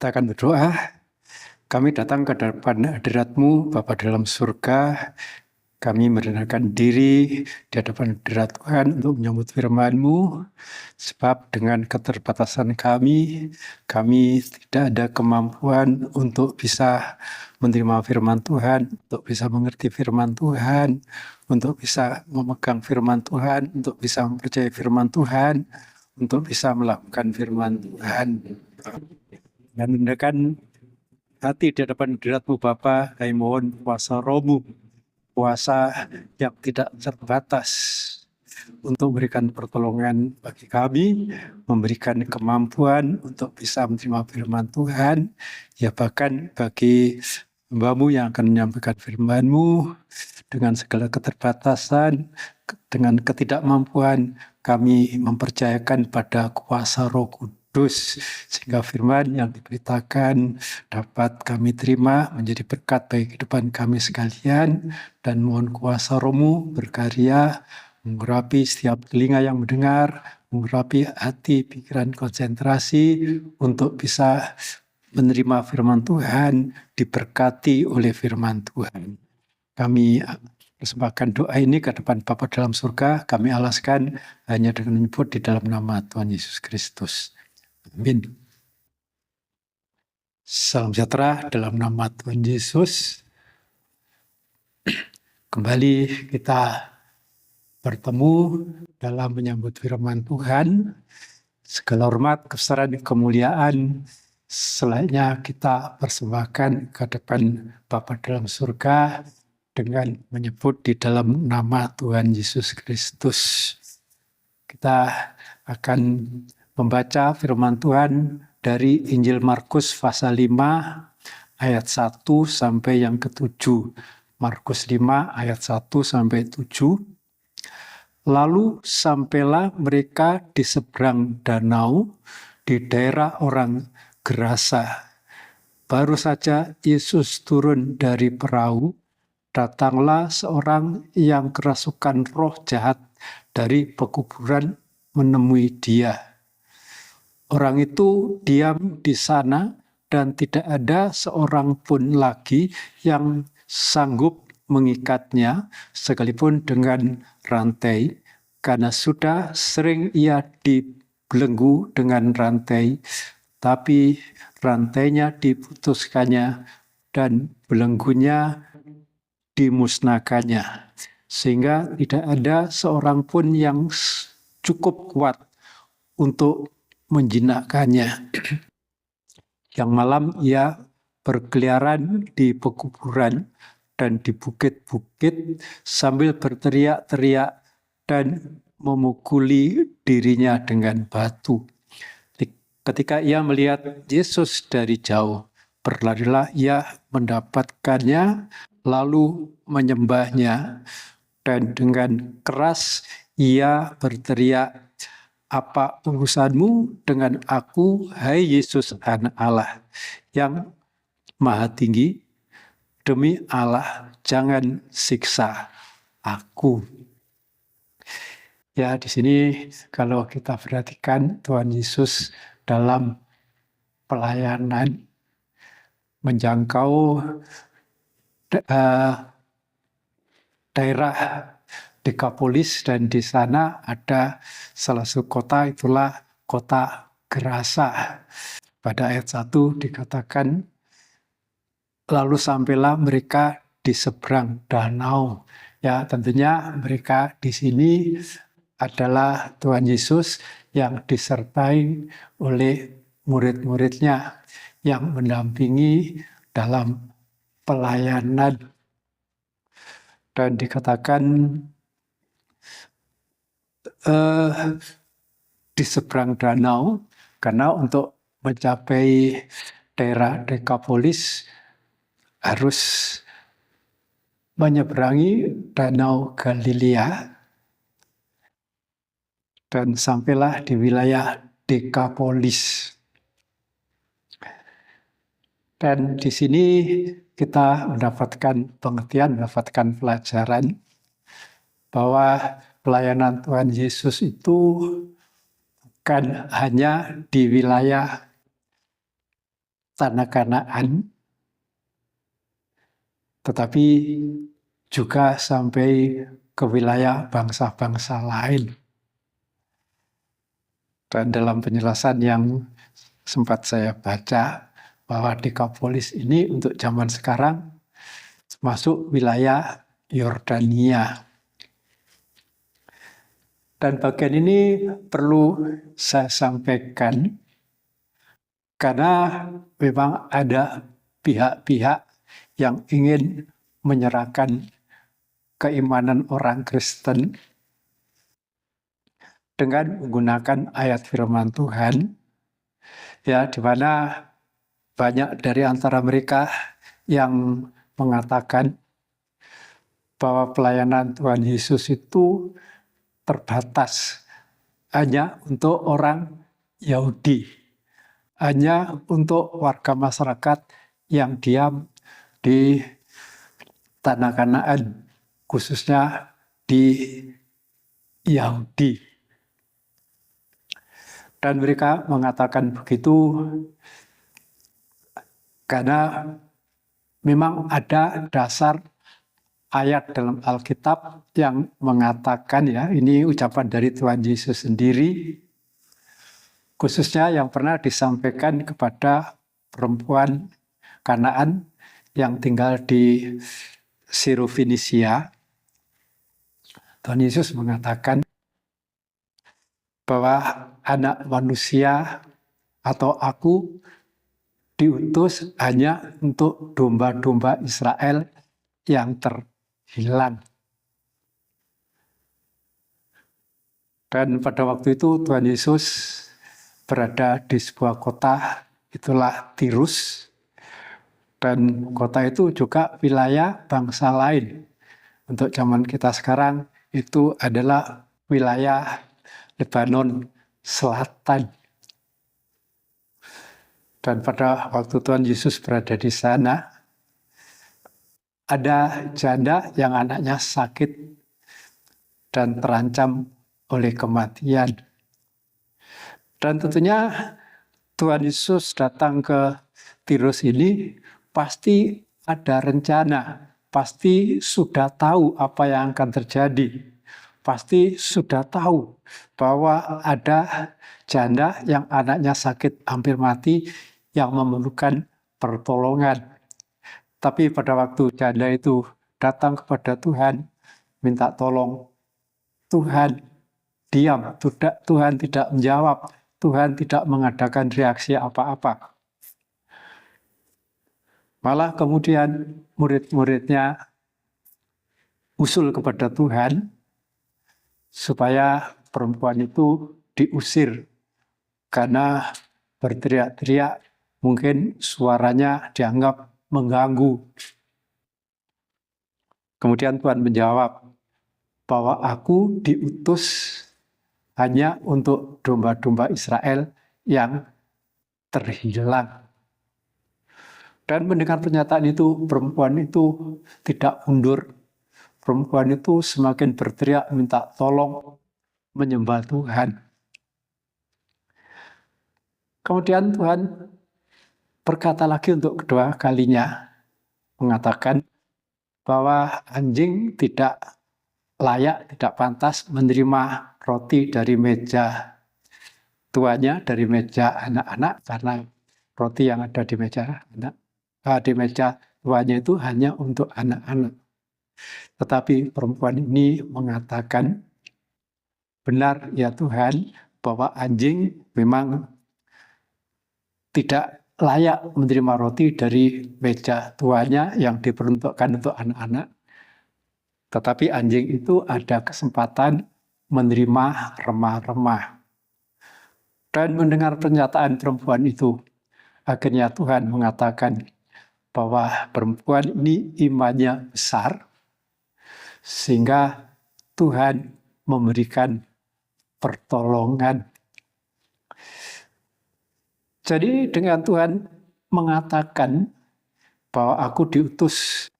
Kita akan berdoa. Kami datang ke depan hadirat-Mu, Bapa dalam surga. Kami merendahkan diri di hadapan hadirat Tuhan untuk menyambut firman-Mu. Sebab dengan keterbatasan kami tidak ada kemampuan untuk bisa menerima firman Tuhan, untuk bisa mengerti firman Tuhan, untuk bisa memegang firman Tuhan, untuk bisa mempercayai firman Tuhan, untuk bisa melakukan firman Tuhan. Dan merendahkan hati di hadapan hadirat-Mu Bapa, kami mohon kuasa Roh-Mu, kuasa yang tidak terbatas untuk memberikan pertolongan bagi kami, memberikan kemampuan untuk bisa menerima firman Tuhan, ya bahkan bagi hamba-Mu yang akan menyampaikan firman-Mu dengan segala keterbatasan, dengan ketidakmampuan, kami mempercayakan pada kuasa Roh Kudus, sehingga firman yang diberitakan dapat kami terima menjadi berkat bagi kehidupan kami sekalian, dan mohon kuasa Roh-Mu berkarya, mengurapi setiap telinga yang mendengar, mengurapi hati, pikiran, konsentrasi, untuk bisa menerima firman Tuhan, diberkati oleh firman Tuhan. Kami persembahkan doa ini ke depan Bapa dalam surga, kami alaskan hanya dengan menyebut di dalam nama Tuhan Yesus Kristus. Amin. Salam sejahtera dalam nama Tuhan Yesus. Kembali kita bertemu dalam menyambut firman Tuhan. Segala hormat, kebesaran, kemuliaan selayaknya kita persembahkan ke depan Bapa dalam surga dengan menyebut di dalam nama Tuhan Yesus Kristus. Kita akan membaca firman Tuhan dari Injil Markus pasal 5 ayat 1 sampai yang ke-7. Markus 5 ayat 1 sampai 7. Lalu sampailah mereka di seberang danau di daerah orang Gerasa. Baru saja Yesus turun dari perahu, datanglah seorang yang kerasukan roh jahat dari pekuburan menemui dia. Orang itu diam di sana dan tidak ada seorang pun lagi yang sanggup mengikatnya sekalipun dengan rantai, karena sudah sering ia dibelenggu dengan rantai, tapi rantainya diputuskannya dan belenggunya dimusnahkannya, sehingga tidak ada seorang pun yang cukup kuat untuk menjinakkannya. Yang malam ia berkeliaran di pekuburan dan di bukit-bukit sambil berteriak-teriak dan memukuli dirinya dengan batu. Ketika ia melihat Yesus dari jauh, berlarilah ia mendapatkannya, lalu menyembahnya, dan dengan keras ia berteriak, "Apa urusanmu dengan aku, hai Yesus Anak Allah yang Maha Tinggi? Demi Allah, jangan siksa aku." Ya, di sini kalau kita perhatikan Tuhan Yesus dalam pelayanan menjangkau daerah Dekapolis, dan di sana ada salah satu kota, itulah kota Gerasa. Pada ayat 1 dikatakan, lalu sampailah mereka di seberang danau. Ya, tentunya mereka di sini adalah Tuhan Yesus yang disertai oleh murid-muridnya yang mendampingi dalam pelayanan. Dan dikatakan di seberang danau, karena untuk mencapai daerah Dekapolis harus menyeberangi danau Galilea, dan sampailah di wilayah Dekapolis. Dan di sini kita mendapatkan pengertian, mendapatkan pelajaran bahwa pelayanan Tuhan Yesus itu bukan hanya di wilayah tanah Kanaan, tetapi juga sampai ke wilayah bangsa-bangsa lain. Dan dalam penjelasan yang sempat saya baca, bahwa Dekapolis ini untuk zaman sekarang masuk wilayah Yordania. Dan bagian ini perlu saya sampaikan karena memang ada pihak-pihak yang ingin menyerahkan keimanan orang Kristen dengan menggunakan ayat firman Tuhan, ya, di mana banyak dari antara mereka yang mengatakan bahwa pelayanan Tuhan Yesus itu terbatas hanya untuk orang Yahudi, hanya untuk warga masyarakat yang diam di tanah Kanaan, khususnya di Yahudi. Dan mereka mengatakan begitu karena memang ada dasar ayat dalam Alkitab yang mengatakan, ya, ini ucapan dari Tuhan Yesus sendiri, khususnya yang pernah disampaikan kepada perempuan Kanaan yang tinggal di Sirofenisia. Tuhan Yesus mengatakan bahwa anak manusia atau aku diutus hanya untuk domba-domba Israel yang terhilang. Dan pada waktu itu Tuhan Yesus berada di sebuah kota, itulah Tirus. Dan kota itu juga wilayah bangsa lain. Untuk zaman kita sekarang itu adalah wilayah Lebanon Selatan. Dan pada waktu Tuhan Yesus berada di sana, ada janda yang anaknya sakit dan terancam oleh kematian. Dan tentunya Tuhan Yesus datang ke Tirus ini pasti ada rencana, pasti sudah tahu apa yang akan terjadi, pasti sudah tahu bahwa ada janda yang anaknya sakit hampir mati yang memerlukan pertolongan. Tapi pada waktu janda itu datang kepada Tuhan, minta tolong, Tuhan diam, Tuhan tidak menjawab, Tuhan tidak mengadakan reaksi apa-apa. Malah kemudian murid-muridnya usul kepada Tuhan supaya perempuan itu diusir karena berteriak-teriak, mungkin suaranya dianggap mengganggu. Kemudian Tuhan menjawab bahwa aku diutus hanya untuk domba-domba Israel yang terhilang. Dan mendengar pernyataan itu, perempuan itu tidak mundur. Perempuan itu semakin berteriak minta tolong, menyembah Tuhan. Kemudian Tuhan berkata lagi untuk kedua kalinya, mengatakan bahwa anjing tidak layak, tidak pantas menerima roti dari meja tuannya, dari meja anak-anak, karena roti yang ada di meja tuannya itu hanya untuk anak-anak. Tetapi perempuan ini mengatakan, benar ya Tuhan, bahwa anjing memang tidak layak menerima roti dari meja tuannya yang diperuntukkan untuk anak-anak. Tetapi anjing itu ada kesempatan menerima remah-remah. Dan mendengar pernyataan perempuan itu, akhirnya Tuhan mengatakan bahwa perempuan ini imannya besar, sehingga Tuhan memberikan pertolongan. Jadi dengan Tuhan mengatakan bahwa aku diutus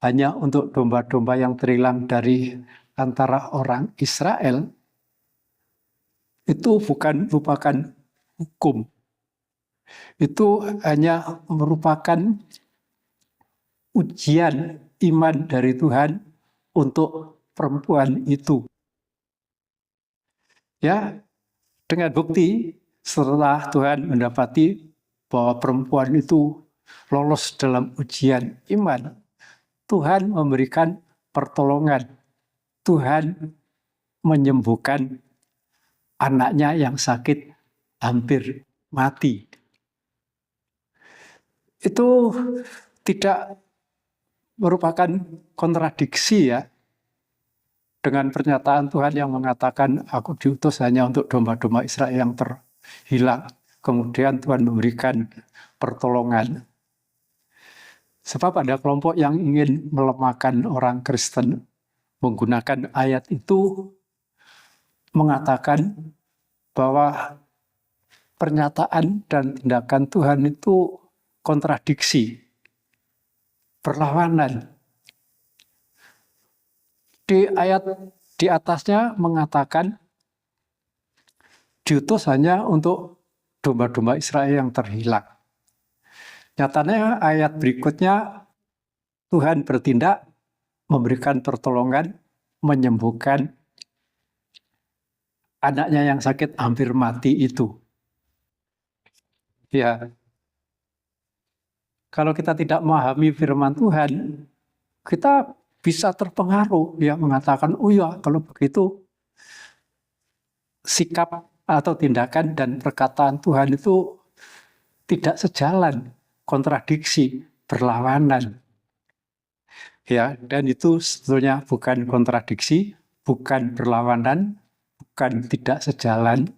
hanya untuk domba-domba yang terhilang dari antara orang Israel, itu bukan merupakan hukum. itu hanya merupakan ujian iman dari Tuhan untuk perempuan itu. Ya, dengan bukti setelah Tuhan mendapati bahwa perempuan itu lolos dalam ujian iman, Tuhan memberikan pertolongan. Tuhan menyembuhkan anaknya yang sakit hampir mati. Itu tidak merupakan kontradiksi ya dengan pernyataan Tuhan yang mengatakan aku diutus hanya untuk domba-domba Israel yang terhilang. Kemudian Tuhan memberikan pertolongan. Sebab ada kelompok yang ingin melemahkan orang Kristen menggunakan ayat itu mengatakan bahwa pernyataan dan tindakan Tuhan itu kontradiksi, berlawanan. Di ayat di atasnya mengatakan diutus hanya untuk domba-domba Israel yang terhilang. Nyatanya ayat berikutnya Tuhan bertindak, memberikan pertolongan, menyembuhkan anaknya yang sakit hampir mati itu. Ya, kalau kita tidak memahami firman Tuhan, kita bisa terpengaruh ya mengatakan, oh ya kalau begitu sikap atau tindakan dan perkataan Tuhan itu tidak sejalan, kontradiksi, berlawanan. Ya, dan itu sebetulnya bukan kontradiksi, bukan berlawanan, bukan tidak sejalan,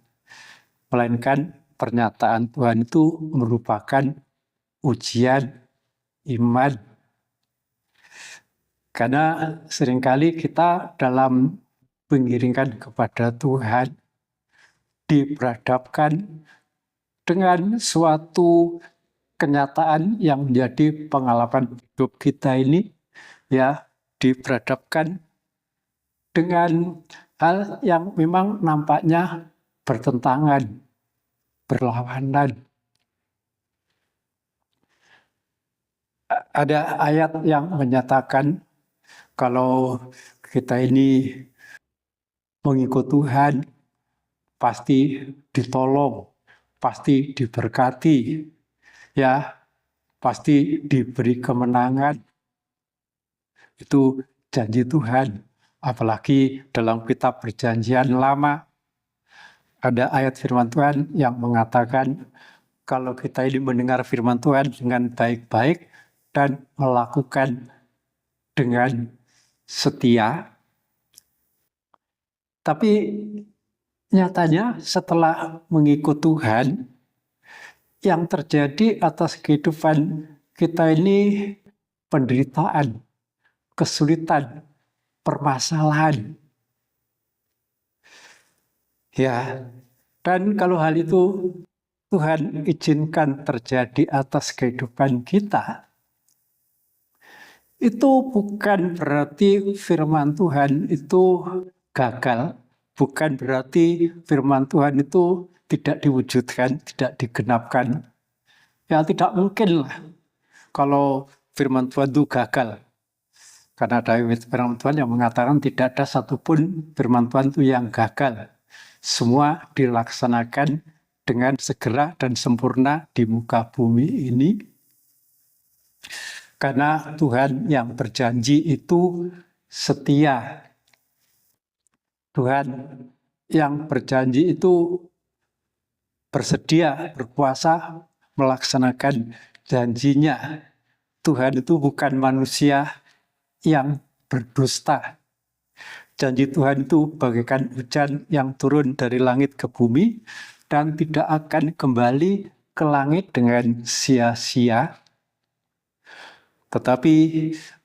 melainkan pernyataan Tuhan itu merupakan ujian iman. Karena seringkali kita dalam mengiringkan kepada Tuhan diperhadapkan dengan suatu kenyataan yang menjadi pengalaman hidup kita ini, ya, diperhadapkan dengan hal yang memang nampaknya bertentangan, berlawanan. Ada ayat yang menyatakan kalau kita ini mengikut Tuhan, pasti ditolong, pasti diberkati, ya, pasti diberi kemenangan. Itu janji Tuhan. Apalagi dalam kitab Perjanjian Lama, ada ayat firman Tuhan yang mengatakan kalau kita ini mendengar firman Tuhan dengan baik-baik dan melakukan dengan setia. Tapi nyatanya setelah mengikut Tuhan, yang terjadi atas kehidupan kita ini penderitaan, kesulitan, permasalahan. Ya, dan kalau hal itu Tuhan izinkan terjadi atas kehidupan kita, itu bukan berarti firman Tuhan itu gagal, bukan berarti firman Tuhan itu tidak diwujudkan, tidak digenapkan. Ya tidak mungkin lah kalau firman Tuhan itu gagal. Karena ada firman Tuhan yang mengatakan tidak ada satupun firman Tuhan itu yang gagal. Semua dilaksanakan dengan segera dan sempurna di muka bumi ini. Karena Tuhan yang berjanji itu setia. Tuhan yang berjanji itu bersedia, berkuasa melaksanakan janjinya. Tuhan itu bukan manusia yang berdusta. Janji Tuhan itu bagaikan hujan yang turun dari langit ke bumi dan tidak akan kembali ke langit dengan sia-sia, tetapi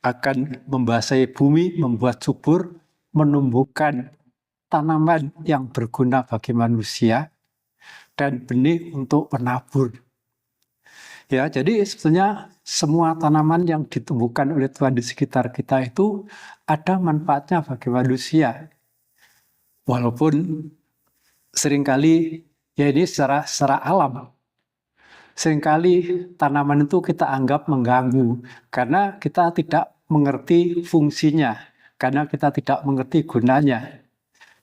akan membasahi bumi, membuat subur, menumbuhkan tanaman yang berguna bagi manusia, dan benih untuk penabur. Ya, jadi sebetulnya semua tanaman yang ditumbuhkan oleh Tuhan di sekitar kita itu ada manfaatnya bagi manusia. Walaupun seringkali ya ini secara alam. Seringkali tanaman itu kita anggap mengganggu karena kita tidak mengerti fungsinya, karena kita tidak mengerti gunanya.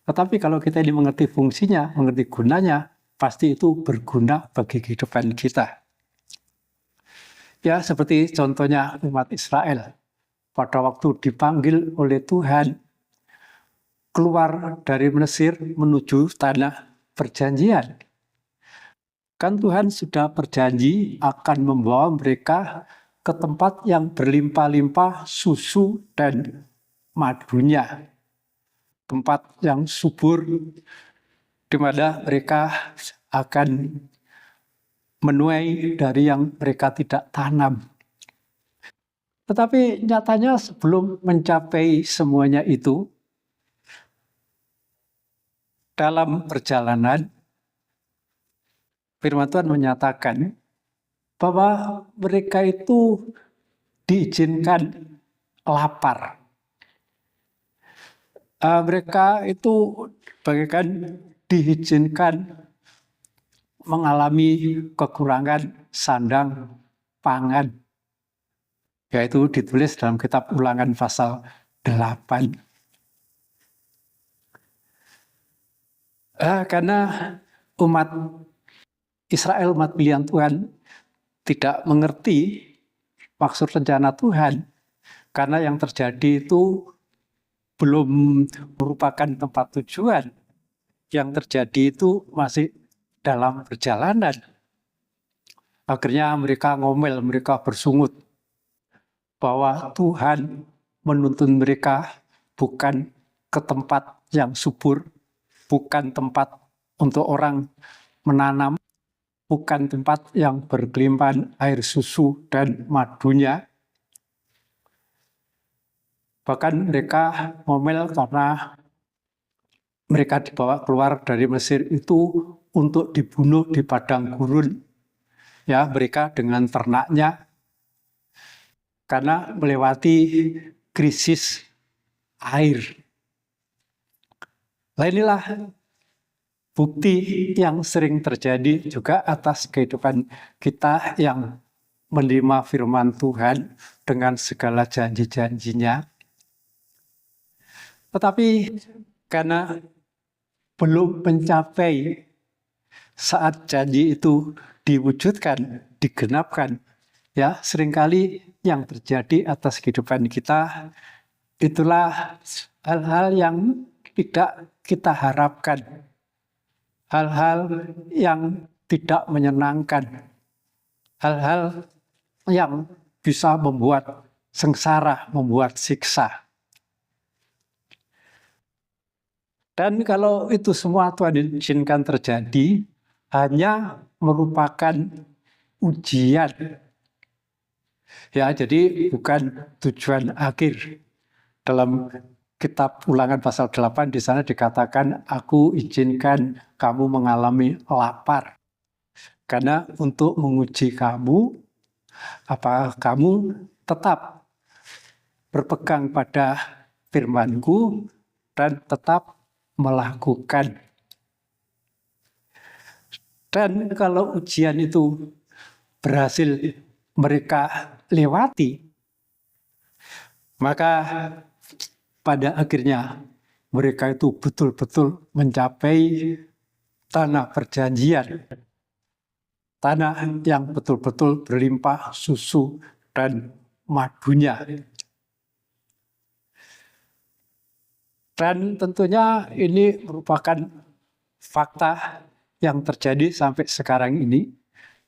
Tetapi kalau kita ini mengerti fungsinya, mengerti gunanya, pasti itu berguna bagi kehidupan kita. Ya, seperti contohnya umat Israel. Pada waktu dipanggil oleh Tuhan keluar dari Mesir menuju tanah perjanjian. Kan Tuhan sudah berjanji akan membawa mereka ke tempat yang berlimpah-limpah susu dan madunya. Tempat yang subur di mana mereka akan menuai dari yang mereka tidak tanam. Tetapi nyatanya sebelum mencapai semuanya itu, dalam perjalanan, firman Tuhan menyatakan bahwa mereka itu diizinkan lapar. Mereka itu bagaikan diizinkan mengalami kekurangan sandang pangan. Yaitu ditulis dalam kitab Ulangan pasal 8. Karena umat Israel, umat pilihan Tuhan, tidak mengerti maksud rencana Tuhan. Karena yang terjadi itu belum merupakan tempat tujuan. Yang terjadi itu masih dalam perjalanan. Akhirnya mereka ngomel, mereka bersungut bahwa Tuhan menuntun mereka bukan ke tempat yang subur, bukan tempat untuk orang menanam, bukan tempat yang berkelimpahan air susu dan madunya. Bahkan mereka ngomel karena mereka dibawa keluar dari Mesir itu untuk dibunuh di padang gurun. Ya, mereka dengan ternaknya karena melewati krisis air. Nah, inilah bukti yang sering terjadi juga atas kehidupan kita yang menerima firman Tuhan dengan segala janji-janjinya. Tetapi karena belum mencapai saat janji itu diwujudkan, digenapkan, ya seringkali yang terjadi atas kehidupan kita itulah hal-hal yang tidak kita harapkan, hal-hal yang tidak menyenangkan, hal-hal yang bisa membuat sengsara, membuat siksa. Dan kalau itu semua Tuhan izinkan terjadi, hanya merupakan ujian. Ya, jadi bukan tujuan akhir. Dalam kitab Ulangan pasal 8 di sana dikatakan, aku izinkan kamu mengalami lapar. Karena untuk menguji kamu, apakah kamu tetap berpegang pada firman-Ku dan tetap melakukan. Dan kalau ujian itu berhasil mereka lewati, maka pada akhirnya mereka itu betul-betul mencapai tanah perjanjian. Tanah yang betul-betul berlimpah susu dan madunya. Dan tentunya ini merupakan fakta yang terjadi sampai sekarang ini,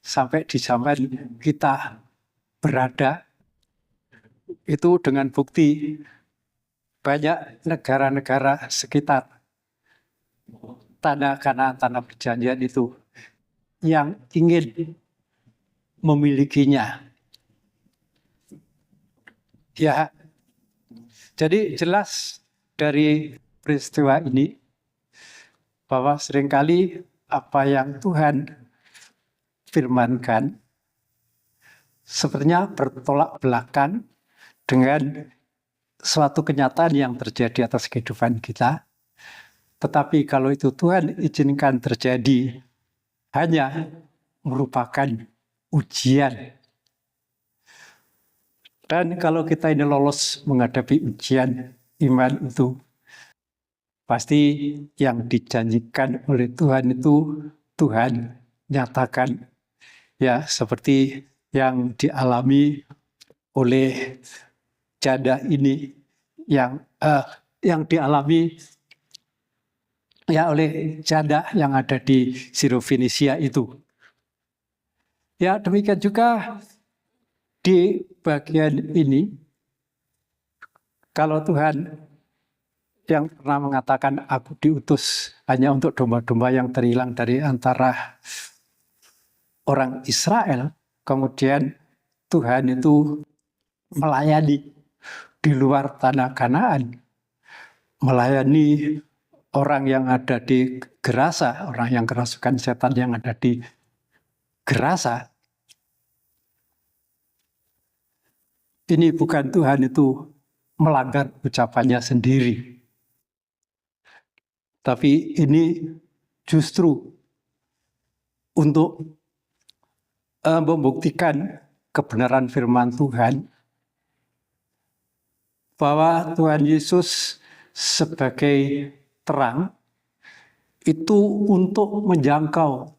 sampai di zaman kita berada, itu dengan bukti banyak negara-negara sekitar tanah Kanaan, tanah perjanjian itu yang ingin memilikinya. Ya, jadi jelas dari peristiwa ini bahwa seringkali apa yang Tuhan firmankan sebenarnya bertolak belakang dengan suatu kenyataan yang terjadi atas kehidupan kita. Tetapi kalau itu Tuhan izinkan terjadi, hanya merupakan ujian. Dan kalau kita ini lolos menghadapi ujian iman itu, pasti yang dijanjikan oleh Tuhan itu Tuhan nyatakan. Ya, seperti yang dialami oleh janda ini yang dialami ya oleh janda yang ada di Sirofenisia itu. Ya, demikian juga di bagian ini, kalau Tuhan yang pernah mengatakan aku diutus hanya untuk domba-domba yang terhilang dari antara orang Israel, kemudian Tuhan itu melayani di luar tanah Kanaan, melayani orang yang ada di Gerasa, orang yang kerasukan setan yang ada di Gerasa. Ini bukan Tuhan itu melanggar ucapannya sendiri. Tapi ini justru untuk membuktikan kebenaran firman Tuhan bahwa Tuhan Yesus sebagai terang itu untuk menjangkau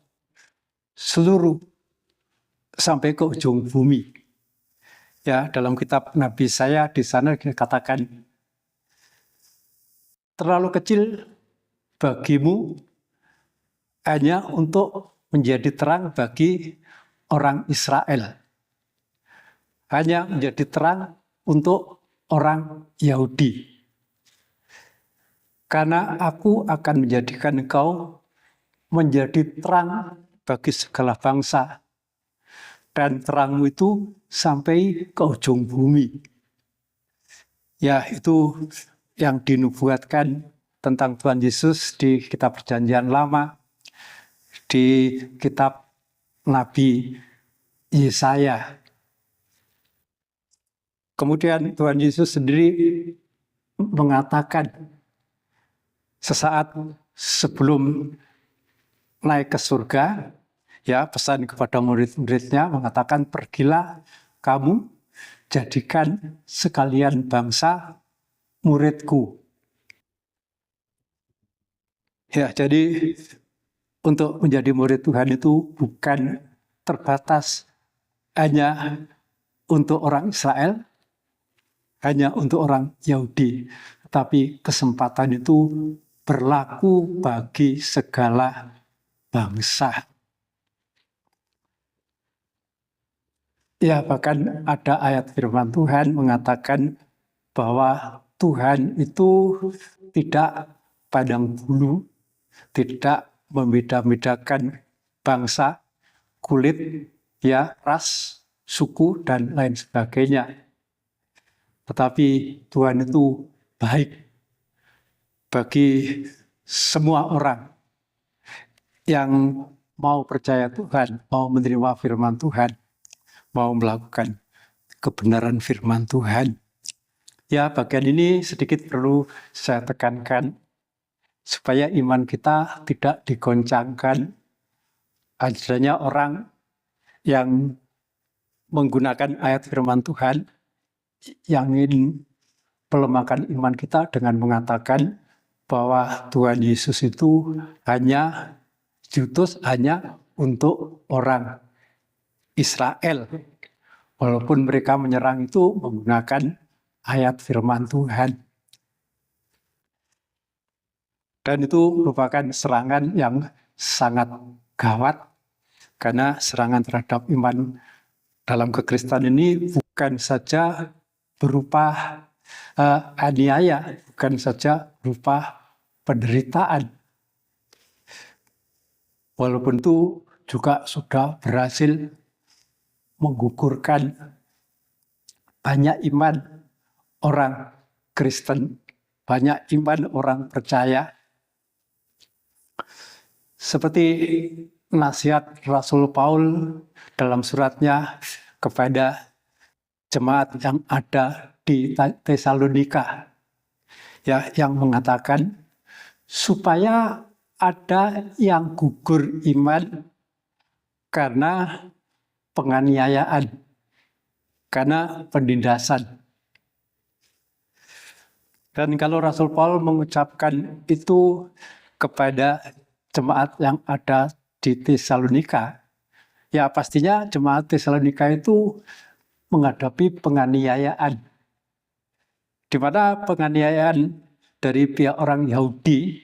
seluruh sampai ke ujung bumi. Ya, dalam kitab Nabi Yesaya di sana dikatakan terlalu kecil bagimu hanya untuk menjadi terang bagi orang Israel. Hanya menjadi terang untuk orang Yahudi. Karena aku akan menjadikan engkau menjadi terang bagi segala bangsa. Dan terangmu itu sampai ke ujung bumi. Ya, itu yang dinubuatkan tentang Tuhan Yesus di kitab Perjanjian Lama, di kitab Nabi Yesaya. Kemudian Tuhan Yesus sendiri mengatakan sesaat sebelum naik ke surga, ya, pesan kepada murid-muridnya mengatakan, pergilah kamu jadikan sekalian bangsa muridku. Ya, jadi untuk menjadi murid Tuhan itu bukan terbatas hanya untuk orang Israel, hanya untuk orang Yahudi, tetapi kesempatan itu berlaku bagi segala bangsa. Ya, bahkan ada ayat firman Tuhan mengatakan bahwa Tuhan itu tidak pandang bulu, tidak membeda-bedakan bangsa, kulit, ya, ras, suku, dan lain sebagainya. Tetapi Tuhan itu baik bagi semua orang yang mau percaya Tuhan, mau menerima firman Tuhan, mau melakukan kebenaran firman Tuhan. Ya, bagian ini sedikit perlu saya tekankan supaya iman kita tidak digoncangkan adanya orang yang menggunakan ayat firman Tuhan yang ingin melemahkan iman kita dengan mengatakan bahwa Tuhan Yesus itu hanya diutus hanya untuk orang Israel. Walaupun mereka menyerang itu menggunakan ayat firman Tuhan. Dan itu merupakan serangan yang sangat gawat, karena serangan terhadap iman dalam kekristenan ini bukan saja berupa aniaya, bukan saja berupa penderitaan. Walaupun itu juga sudah berhasil menggugurkan banyak iman orang Kristen, banyak iman orang percaya. Seperti nasihat Rasul Paul dalam suratnya kepada jemaat yang ada di Tesalonika, ya, yang mengatakan supaya ada yang gugur iman karena penganiayaan, karena penindasan. Dan kalau Rasul Paul mengucapkan itu kepada jemaat yang ada di Tesalonika, ya pastinya jemaat Tesalonika itu menghadapi penganiayaan. Di mana penganiayaan dari pihak orang Yahudi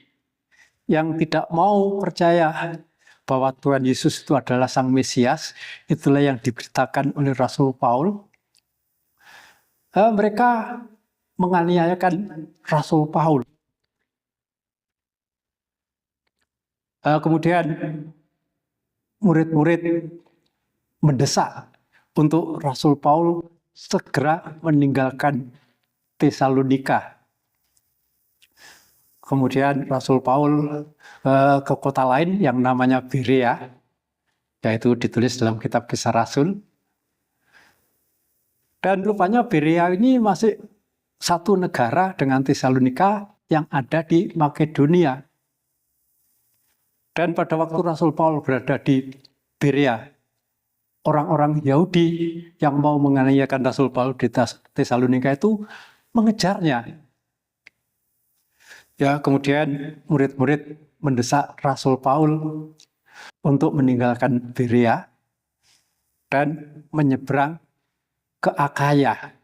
yang tidak mau percaya bahwa Tuhan Yesus itu adalah Sang Mesias, itulah yang diberitakan oleh Rasul Paul. Mereka menganiayakan Rasul Paul. Kemudian murid-murid mendesak untuk Rasul Paul segera meninggalkan Tesalonika. Kemudian Rasul Paul ke kota lain yang namanya Berea, yaitu ditulis dalam kitab Kisah Rasul. Dan rupanya Berea ini masih satu negara dengan Tesalonika yang ada di Makedonia. Dan pada waktu Rasul Paul berada di Berea, orang-orang Yahudi yang mau menganiayakan Rasul Paul di Tesalonika itu mengejarnya. Ya, kemudian murid-murid mendesak Rasul Paul untuk meninggalkan Berea dan menyeberang ke Akaya.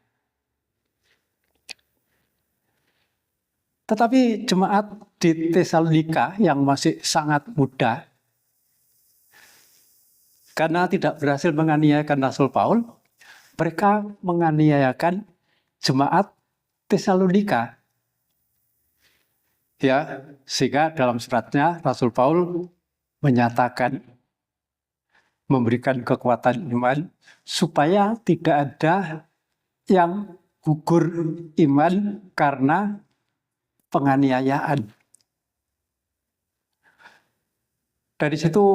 Tetapi jemaat di Tesalonika yang masih sangat muda, karena tidak berhasil menganiayakan Rasul Paul, mereka menganiayakan jemaat Tesalonika. Ya, sehingga dalam suratnya Rasul Paul menyatakan, memberikan kekuatan iman supaya tidak ada yang gugur iman karena penganiayaan. Dari situ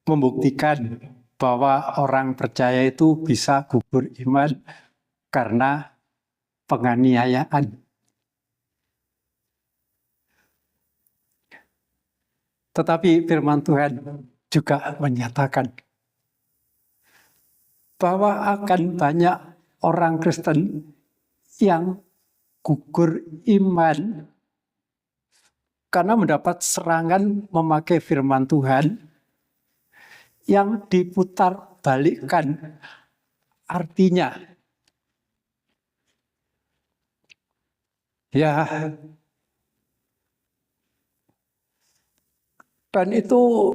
membuktikan bahwa orang percaya itu bisa gugur iman karena penganiayaan. Tetapi firman Tuhan juga menyatakan bahwa akan banyak orang Kristen yang gugur iman karena mendapat serangan memakai firman Tuhan yang diputar balikkan artinya. Ya, dan itu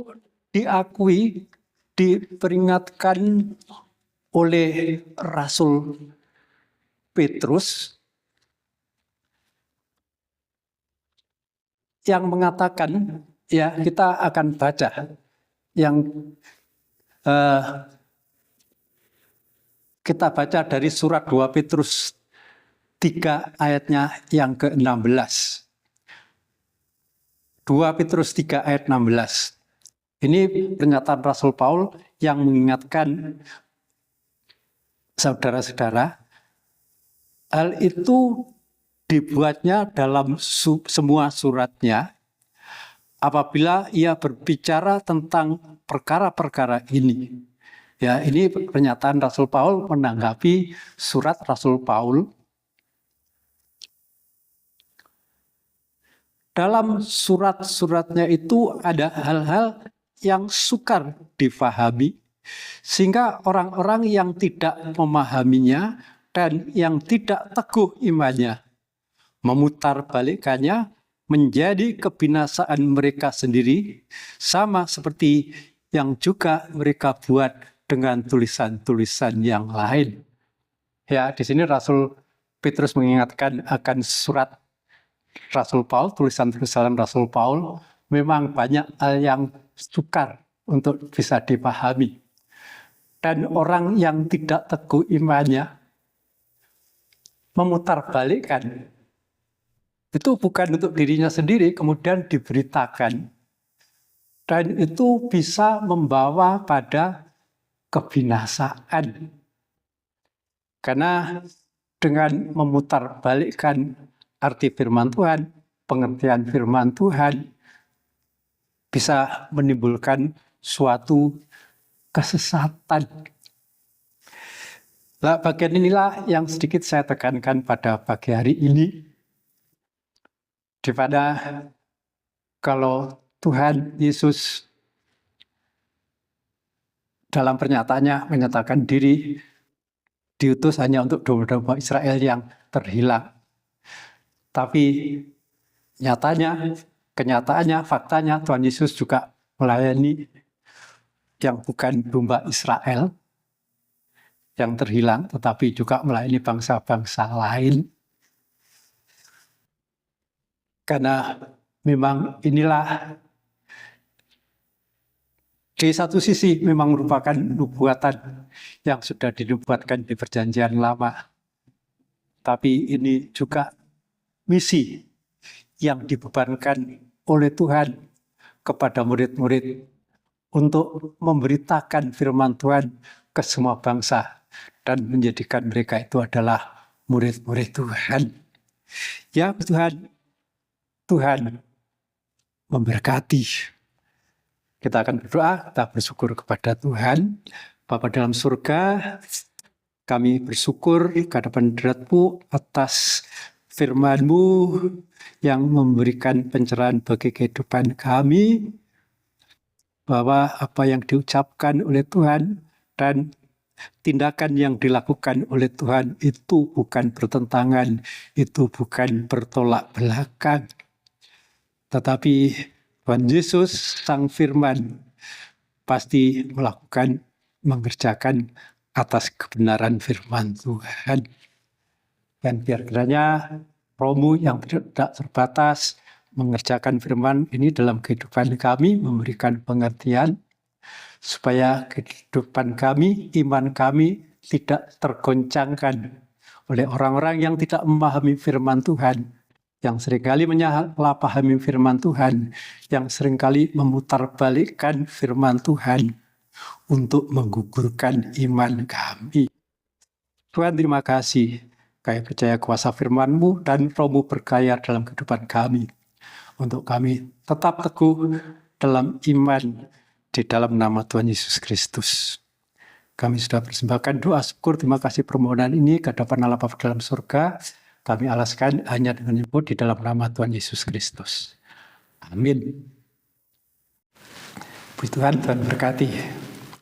diakui, diperingatkan oleh Rasul Petrus yang mengatakan, ya kita akan baca yang kita baca dari surat 2 Petrus 3 ayatnya yang ke-16. 2 Petrus 3 ayat 16. Ini pernyataan Rasul Paul yang mengingatkan saudara-saudara, hal itu dibuatnya dalam semua suratnya apabila ia berbicara tentang perkara-perkara ini. Ya, ini pernyataan Rasul Paul menanggapi surat Rasul Paul. Dalam surat-suratnya itu ada hal-hal yang sukar difahami, sehingga orang-orang yang tidak memahaminya dan yang tidak teguh imannya memutarbalikkannya menjadi kebinasaan mereka sendiri, sama seperti yang juga mereka buat dengan tulisan-tulisan yang lain. Ya, di sini Rasul Petrus mengingatkan akan surat Rasul Paul, tulisan-tulisan Rasul Paul, memang banyak hal yang sukar untuk bisa dipahami. Dan orang yang tidak teguh imannya memutarbalikkan. Itu bukan untuk dirinya sendiri, kemudian diberitakan. Dan itu bisa membawa pada kebinasaan. Karena dengan memutarbalikkan arti firman Tuhan, pengertian firman Tuhan, bisa menimbulkan suatu kesesatan. Nah, bagian inilah yang sedikit saya tekankan pada pagi hari ini. Di mana kalau Tuhan Yesus dalam pernyataannya menyatakan diri diutus hanya untuk domba-domba Israel yang terhilang. Tapi kenyataannya, faktanya Tuhan Yesus juga melayani yang bukan domba Israel yang terhilang, tetapi juga melayani bangsa-bangsa lain. Karena memang inilah di satu sisi memang merupakan nubuatan yang sudah dinubuatkan di Perjanjian Lama. Tapi ini juga misi yang dibebankan oleh Tuhan kepada murid-murid untuk memberitakan firman Tuhan ke semua bangsa dan menjadikan mereka itu adalah murid-murid Tuhan. Ya Tuhan memberkati. Kita akan berdoa, kita bersyukur kepada Tuhan. Bapa dalam surga, kami bersyukur ke hadapan hadirat-Mu atas firman-Mu yang memberikan pencerahan bagi kehidupan kami, bahwa apa yang diucapkan oleh Tuhan dan tindakan yang dilakukan oleh Tuhan itu bukan bertentangan, itu bukan bertolak belakang. Tetapi Tuhan Yesus, Sang Firman, pasti mengerjakan atas kebenaran firman Tuhan. Dan biar kiranya Roh-Mu yang tidak terbatas mengerjakan firman ini dalam kehidupan kami, memberikan pengertian, supaya kehidupan kami, iman kami tidak tergoncangkan oleh orang-orang yang tidak memahami firman Tuhan, yang seringkali menyalahpahami firman Tuhan, yang seringkali memutarbalikkan firman Tuhan untuk menggugurkan iman kami. Tuhan, terima kasih. Kami percaya kuasa firman-Mu dan Roh-Mu berkarya dalam kehidupan kami, untuk kami tetap teguh dalam iman di dalam nama Tuhan Yesus Kristus. Kami sudah persembahkan doa syukur, terima kasih permohonan ini ke hadapan Allah Bapa dalam surga. Kami alaskan hanya dengan nyebut di dalam nama Tuhan Yesus Kristus. Amin. Puji Tuhan, Tuhan berkati.